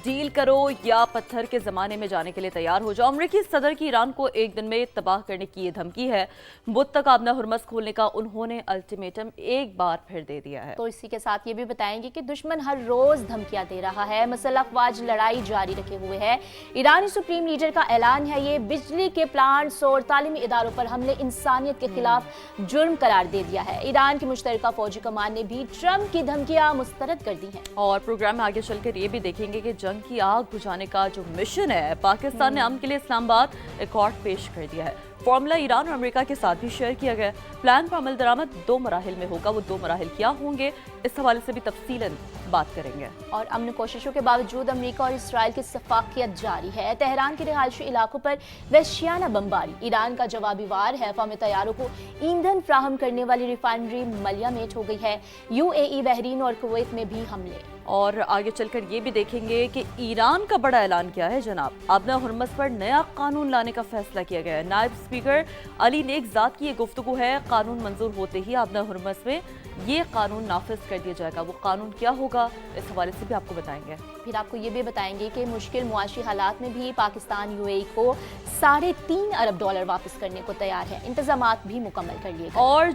Deal کرو یا پتھر کے زمانے میں جانے کے لیے تیار ہو جاؤ۔ امریکی صدر کی ایران کو ایک دن میں تباہ کرنے کی یہ دھمکی ہے۔ بدھ تک آبنہ ہرمز کھولنے کا انہوں نے الٹیمیٹم ایک بار پھر دے دیا ہے۔ تو اسی کے ساتھ یہ بھی بتائیں گے کہ دشمن ہر روز دھمکیاں دے رہا ہے، مسلح افواج لڑائی جاری رکھے ہوئے ہے۔ ایرانی سپریم لیڈر کا اعلان ہے، یہ بجلی کے پلانٹس اور تعلیمی اداروں پر حملے انسانیت کے خلاف جرم قرار دے دیا ہے۔ ایران کی مشترکہ فوجی کمان نے بھی ٹرمپ کی دھمکیاں مسترد کر دی ہیں۔ اور پروگرام میں آگے چل کر یہ بھی دیکھیں گے کہ جنگ کی آگ بجھانے کا جو مشن ہے، پاکستان نے امن کے لیے اسلام آباد ایکارڈ پیش کر دیا ہے۔ فارمولا ایران اور امریکہ کے ساتھ بھی شیئر کیا گیا۔ پلان پر عمل درآمد 2 مراحل میں ہوگا، وہ 2 مراحل کیا ہوں گے، اس حوالے سے بھی تفصیلاً بات کریں گے۔ اور امن کوششوں کے باوجود امریکہ اور اسرائیل کی سفاکیت جاری ہے۔ تہران کے رہائشی علاقوں پر وحشیانہ بمباری، ایران کا جوابی وار ہے۔ قومی طیاروں کو ایندھن فراہم کرنے والی ریفائنری ملیامت ہو گئی ہے۔ UAE، بحرین اور کویت میں بھی حملے۔ اور آگے چل کر یہ بھی دیکھیں گے کہ ایران کا بڑا اعلان کیا ہے جناب۔ آبنہ ہرمز پر نیا قانون لانے کا فیصلہ کیا گیا ہے۔ نائب اسپیکر علی نیک ذات کی یہ گفتگو ہے، قانون منظور ہوتے ہی آبنہ ہرمز میں یہ قانون نافذ کر دیا جائے گا۔ وہ قانون کیا ہوگا، اس حوالے سے بھی آپ کو بتائیں گے۔ پھر آپ کو یہ بھی بتائیں گے کہ مشکل معاشی حالات میں بھی پاکستان UAE کو $3.5 ارب واپس کرنے کو تیار ہے۔ انتظامات بھی مکمل کر لیے گئے۔ اور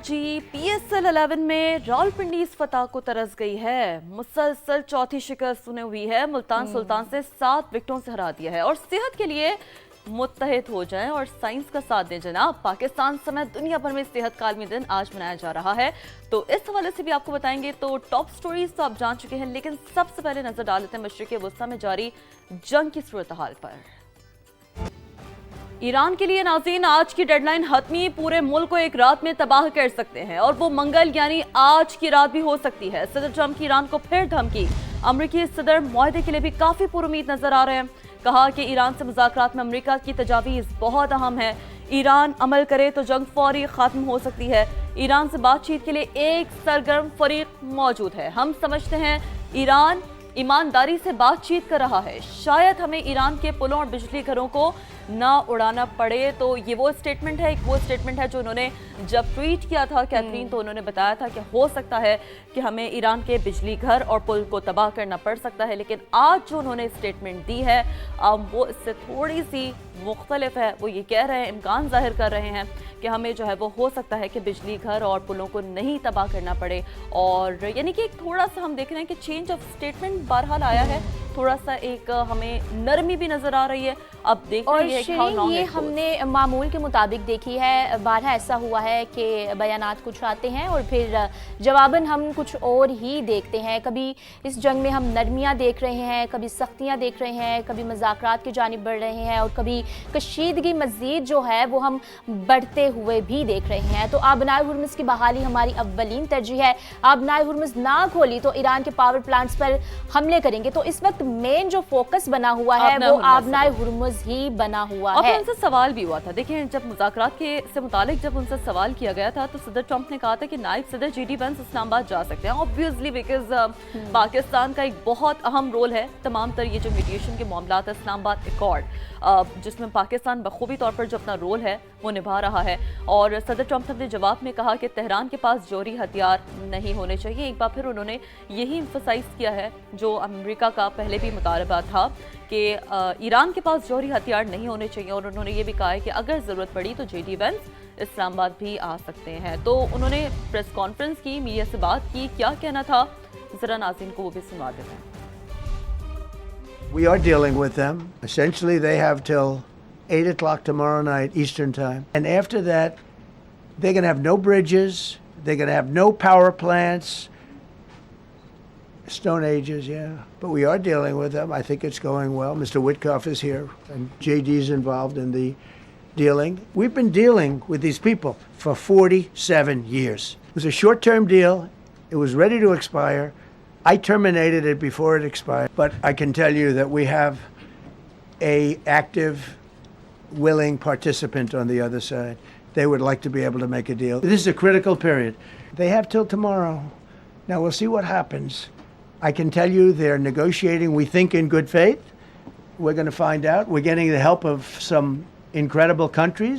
PSL 11 میں راولپنڈی اس فتح کو ترس گئی ہے۔ مسلسل چوتھی شکست سنے ہوئی ہے۔ ملتان سلطان سے 7 وکٹوں سے ہرا دیا ہے۔ اور صحت کے لیے متحد ہو جائیں اور سائنس کا ساتھ دیں جناب۔ پاکستان سمیت دنیا بھر میں صحت کا عالمی دن آج منایا جا رہا ہے، تو اس حوالے سے بھی آپ کو بتائیں گے۔ تو ٹاپ سٹوریز تو آپ جان چکے ہیں، لیکن سب سے پہلے نظر ڈال لیتے ہیں مشرق وسطیٰ میں جاری جنگ کی صورتحال پر۔ ایران کے لیے ناظرین آج کی ڈیڈ لائن حتمی پورے ملک کو ایک رات میں تباہ کر سکتے ہیں، اور وہ منگل یعنی آج کی رات بھی ہو سکتی ہے۔ صدر ٹرمپ کی ایران کو پھر دھمکی۔ امریکی صدر معاہدے کے لیے بھی کافی پر امید نظر آ رہے ہیں۔ کہا کہ ایران سے مذاکرات میں امریکہ کی تجاویز بہت اہم ہے۔ ایران عمل کرے تو جنگ فوری ختم ہو سکتی ہے۔ ایران سے بات چیت کے لیے ایک سرگرم فریق موجود ہے۔ ہم سمجھتے ہیں ایران ایمانداری سے بات چیت کر رہا ہے، شاید ہمیں ایران کے پلوں اور بجلی گھروں کو نہ اڑانا پڑے۔ تو یہ وہ سٹیٹمنٹ ہے جو انہوں نے جب ٹویٹ کیا تھا کیتھرین، تو انہوں نے بتایا تھا کہ ہو سکتا ہے کہ ہمیں ایران کے بجلی گھر اور پل کو تباہ کرنا پڑ سکتا ہے، لیکن آج جو انہوں نے سٹیٹمنٹ دی ہے وہ اس سے تھوڑی سی مختلف ہے۔ وہ یہ کہہ رہے ہیں، امکان ظاہر کر رہے ہیں کہ ہمیں جو ہے وہ ہو سکتا ہے کہ بجلی گھر اور پلوں کو نہیں تباہ کرنا پڑے، اور یعنی کہ ایک تھوڑا سا ہم دیکھ رہے ہیں کہ چینج آف سٹیٹمنٹ بہرحال آیا ہے، تھوڑا سا ایک ہمیں نرمی بھی نظر آ رہی ہے۔ اب دیکھ رہی ہے کہ یہ ہم نے معمول کے مطابق دیکھی ہے، بارہا ایسا ہوا ہے کہ بیانات کچھ آتے ہیں اور پھر جواباً ہم کچھ اور ہی دیکھتے ہیں۔ کبھی اس جنگ میں ہم نرمیاں دیکھ رہے ہیں، کبھی سختیاں دیکھ رہے ہیں، کبھی مذاکرات کی جانب بڑھ رہے ہیں، اور کبھی کشیدگی مزید جو ہے وہ ہم بڑھتے ہوئے بھی دیکھ رہے ہیں۔ تو آبنائے ہرمز کی بحالی ہماری اولین ترجیح ہے۔ آبنائے ہرمز نہ کھولی تو ایران کے پاور پلانٹس پر حملے کریں گے۔ تو اس وقت مین جو فوکس بنا ہوا ہے وہ آبنائے ہرمز ہی بنا ہوا ہے۔ اور ان سے سوال بھی ہوا تھا، دیکھیں جب مذاکرات سے متعلق جب ان سے سوال کیا گیا تھا تو صدر ٹرمپ نے کہا تھا کہ نائب صدر JD وینس اسلام آباد جا سکتے ہیں، obviously بیکاز پاکستان کا ایک بہت اہم رول ہے تمام تر یہ جو میڈیشن کے معاملات ہے، اسلام آباد ایکارڈ جس میں پاکستان بخوبی طور پر جو اپنا رول ہے وہ نبھا رہا ہے۔ اور صدر ٹرمپ نے اپنے جواب میں کہا کہ تہران کے پاس جوہری ہتھیار نہیں ہونے چاہیے۔ ایک بار پھر انہوں نے یہی ایمفسائز کیا ہے جو امریکہ کا پہلے بھی مطالبہ تھا کہ ایران کے پاس جوہری ہتھیار نہیں ہونے چاہیے، اور انہوں نے یہ بھی کہا ہے کہ اگر ضرورت پڑی تو JD وینس اسلام آباد بھی آ سکتے ہیں۔ تو انہوں نے پریس کانفرنس کی، میڈیا سے بات کی، کیا کہنا تھا ذرا ناظرین کو وہ بھی سنوا دیتے ہیں۔ We are dealing with them. Essentially they have till 8 o'clock tomorrow night Eastern time, and after that they're going to have no bridges, they're going to have no power plants. Stone Ages, yeah. But we are dealing with them. I think it's going well. Mr. Witkoff is here, and JD's involved in the dealing. We've been dealing with these people for 47 years. It was a short-term deal. It was ready to expire. I terminated it before it expired. But I can tell you that we have a active, willing participant on the other side. They would like to be able to make a deal. This is a critical period. They have till tomorrow. Now we'll see what happens. I can tell you they're negotiating, we think, in good faith. We're going to find out. We're getting the help of some incredible countries.